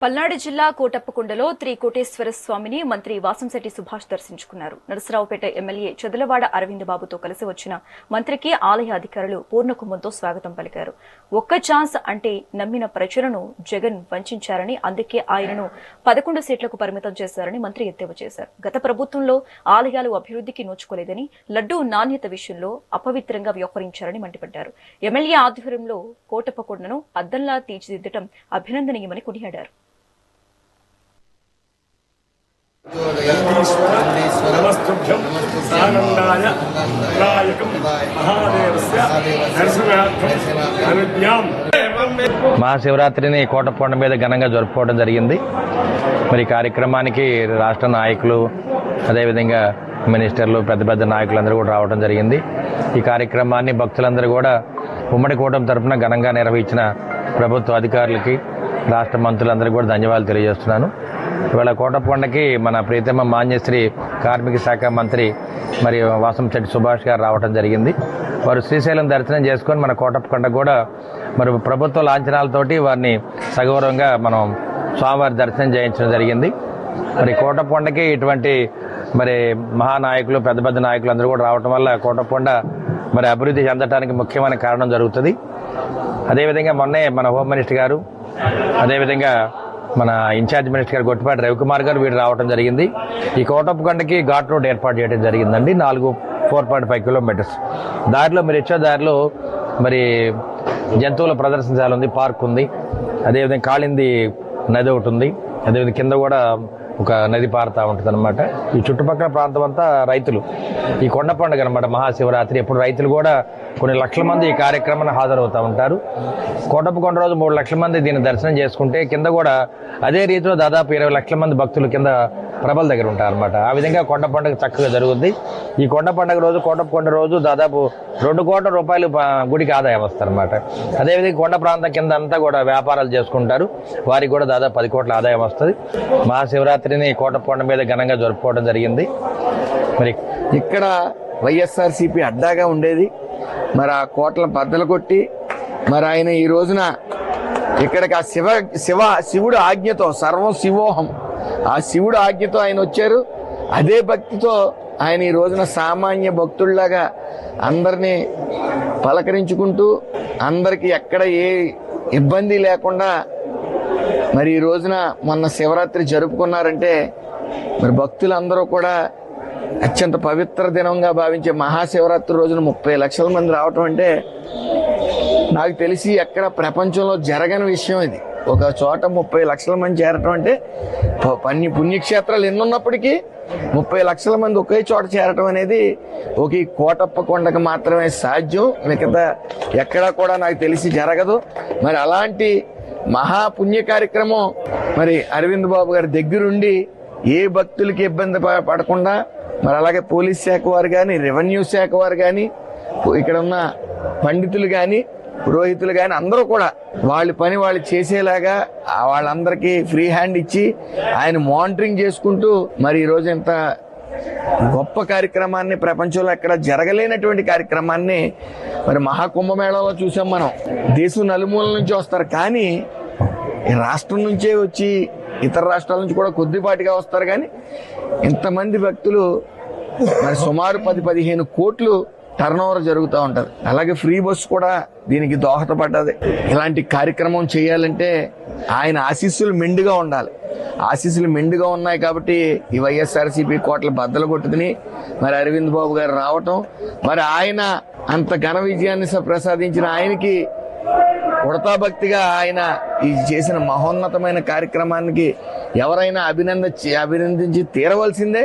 పల్నాడు జిల్లా కోటప్పకొండలో త్రికోటేశ్వర స్వామిని మంత్రి వాసంశెట్టి సుభాష్ దర్శించుకున్నారు. నరసరావుపేట ఎమ్మెల్యే చదలవాడ అరవింద్ బాబుతో కలిసి వచ్చిన మంత్రికి ఆలయ అధికారులు పూర్ణకుంభంతో స్వాగతం పలికారు. ఒక్క ఛాన్స్ అంటే నమ్మిన ప్రజలను జగన్ వంచారని, అందుకే ఆయనను 11 సీట్లకు పరిమితం చేశారని మంత్రి ఎద్దేవా చేశారు. గత ప్రభుత్వంలో ఆలయాలు అభివృద్ధికి నోచుకోలేదని, లడ్డూ నాణ్యత విషయంలో అపవిత్రంగా వ్యవహరించారని మండిపడ్డారు. ఎమ్మెల్యే ఆధ్వర్యంలో కోటప్పకొండను అద్దంలా తీర్చిదిద్దడం అభినందనీయమని కొనియాడారు. నమస్తుభ్యం ఆనందాయ రాయకం మహాదేవస్య దర్శనార్థం అనుజ్ఞాం. మహాశివరాత్రిని కోటప్పకొండ మీద ఘనంగా జరుపుకోవడం జరిగింది. మరి కార్యక్రమానికి రాష్ట్ర నాయకులు, అదేవిధంగా మినిస్టర్లు, పెద్ద పెద్ద నాయకులందరూ కూడా రావడం జరిగింది. ఈ కార్యక్రమాన్ని భక్తులందరూ కూడా ఉమ్మడి కూటమి తరఫున ఘనంగా నిర్వహించిన ప్రభుత్వ అధికారులకి, రాష్ట్ర మంత్రులందరికీ కూడా ధన్యవాదాలు తెలియజేస్తున్నాను. ఇవాళ కోటప్పకొండకి మన ప్రీతమ మాన్యశ్రీ కార్మిక శాఖ మంత్రి మరి వాసంశెట్టి సుభాష్ గారు రావడం జరిగింది. వారు శ్రీశైలం దర్శనం చేసుకొని మన కోటప్పకొండ కూడా మరి ప్రభుత్వ లాంఛనాలతోటి వారిని సగౌరవంగా మనం స్వామివారి దర్శనం చేయించడం జరిగింది. మరి కోటప్పకొండకి ఇటువంటి మరి మహానాయకులు, పెద్ద పెద్ద నాయకులు అందరూ కూడా రావడం వల్ల కోటప్పకొండ మరి అభివృద్ధి చెందడానికి ముఖ్యమైన కారణం జరుగుతుంది. అదేవిధంగా మొన్నే మన హోమ్ మినిస్టర్ గారు, అదేవిధంగా మన ఇన్ఛార్జ్ మినిస్టర్ గారు గొట్టిపాటి రవికుమార్ గారు వీడు రావడం జరిగింది. ఈ కోటప్పకొండకి ఘాట్ రోడ్ ఏర్పాటు చేయడం జరిగిందండి. 4.5 కిలోమీటర్స్ దారిలో మీరు ఇచ్చే దారిలో మరి జంతువుల ప్రదర్శనశాల ఉంది, పార్క్ ఉంది, అదేవిధంగా కాళింది నది ఒకటి ఉంది, అదేవిధంగా కింద కూడా ఒక నది పారుతూ ఉంటుంది అనమాట. ఈ చుట్టుపక్కల ప్రాంతం అంతా రైతులు. ఈ కొండ పండుగ అనమాట మహాశివరాత్రి. ఇప్పుడు రైతులు కూడా కొన్ని లక్షల మంది ఈ కార్యక్రమాన్ని హాజరవుతూ ఉంటారు. కోటప్పకొండ రోజు 3 లక్షల మంది దీన్ని దర్శనం చేసుకుంటే కింద కూడా అదే రీతిలో దాదాపు 20 లక్షల మంది భక్తులు కింద ప్రభల దగ్గర ఉంటారు అనమాట. ఆ విధంగా కొండ పండుగ చక్కగా జరుగుద్ది. ఈ కొండ పండుగ రోజు, కోటప్పకొండ రోజు దాదాపు 2 కోట్ల రూపాయలు గుడికి ఆదాయం వస్తారనమాట. అదేవిధంగా కొండ ప్రాంతం కింద అంతా కూడా వ్యాపారాలు చేసుకుంటారు, వారికి కూడా దాదాపు 10 కోట్ల ఆదాయం వస్తుంది. మహాశివరాత్రిని కోటప్పకొండ మీద ఘనంగా జరుపుకోవడం జరిగింది. మరి ఇక్కడ వైఎస్ఆర్సీపీ అడ్డాగా ఉండేది. మరి ఆ కోట్లను బద్దలు కొట్టి మరి ఆయన ఈ రోజున ఇక్కడికి ఆ శివుడు ఆజ్ఞతో, సర్వం శివోహం, ఆ శివుడు ఆజ్ఞతో ఆయన వచ్చారు. అదే భక్తితో ఆయన ఈ రోజున సామాన్య భక్తుల్లాగా అందరినీ పలకరించుకుంటూ అందరికీ ఎక్కడ ఏ ఇబ్బంది లేకుండా మరి ఈ రోజున మొన్న శివరాత్రి జరుపుకున్నారంటే మరి భక్తులందరూ కూడా అత్యంత పవిత్ర దినంగా భావించే మహాశివరాత్రి రోజున 30 లక్షల మంది రావటం అంటే నాకు తెలిసి ఎక్కడ ప్రపంచంలో జరగని విషయం ఇది. ఒక చోట 30 లక్షల మంది చేరటం అంటే పుణ్యక్షేత్రాలు ఎన్నున్నప్పటికీ 30 లక్షల మంది ఒకే చోట చేరటం అనేది ఒక ఈ కోటప్పకొండకు మాత్రమే సాధ్యం. మిగతా ఎక్కడా కూడా నాకు తెలిసి జరగదు. మరి అలాంటి మహాపుణ్య కార్యక్రమం మరి అరవింద్ బాబు గారి దగ్గరుండి ఏ భక్తులకి ఇబ్బంది పడకుండా మరి అలాగే పోలీస్ శాఖ వారు కానీ, రెవెన్యూ శాఖ వారు కానీ, ఇక్కడ ఉన్న పండితులు కానీ, పురోహితులు కానీ అందరూ కూడా వాళ్ళ పని వాళ్ళు చేసేలాగా వాళ్ళందరికీ ఫ్రీ హ్యాండ్ ఇచ్చి ఆయన మానిటరింగ్ చేసుకుంటూ మరి ఈరోజు ఇంత గొప్ప కార్యక్రమాన్ని, ప్రపంచంలో ఎక్కడ జరగలేనటువంటి కార్యక్రమాన్ని మరి మహాకుంభమేళాలో చూసాం మనం. దేశం నలుమూలల నుంచి వస్తారు, కానీ ఈ రాష్ట్రం నుంచే వచ్చి ఇతర రాష్ట్రాల నుంచి కూడా కొద్దిపాటిగా వస్తారు, కానీ ఇంతమంది భక్తులు మరి సుమారు 10-15 కోట్లు టర్న్ ఓవర్ జరుగుతూ ఉంటుంది. అలాగే ఫ్రీ బస్సు కూడా దీనికి దోహదపడ్డది. ఇలాంటి కార్యక్రమం చేయాలంటే ఆయన ఆశీస్సులు మెండుగా ఉండాలి. ఆశీస్సులు మెండుగా ఉన్నాయి కాబట్టి ఈ వైఎస్ఆర్సీపీ కోట్ల బద్దలు కొట్టుకుని మరి అరవింద్ బాబు గారు రావటం, మరి ఆయన అంత ఘన విజయాన్ని ప్రసాదించిన ఆయనకి ఉడతా భక్తిగా ఆయన ఈ చేసిన మహోన్నతమైన కార్యక్రమానికి ఎవరైనా అభినందించి తీరవలసిందే.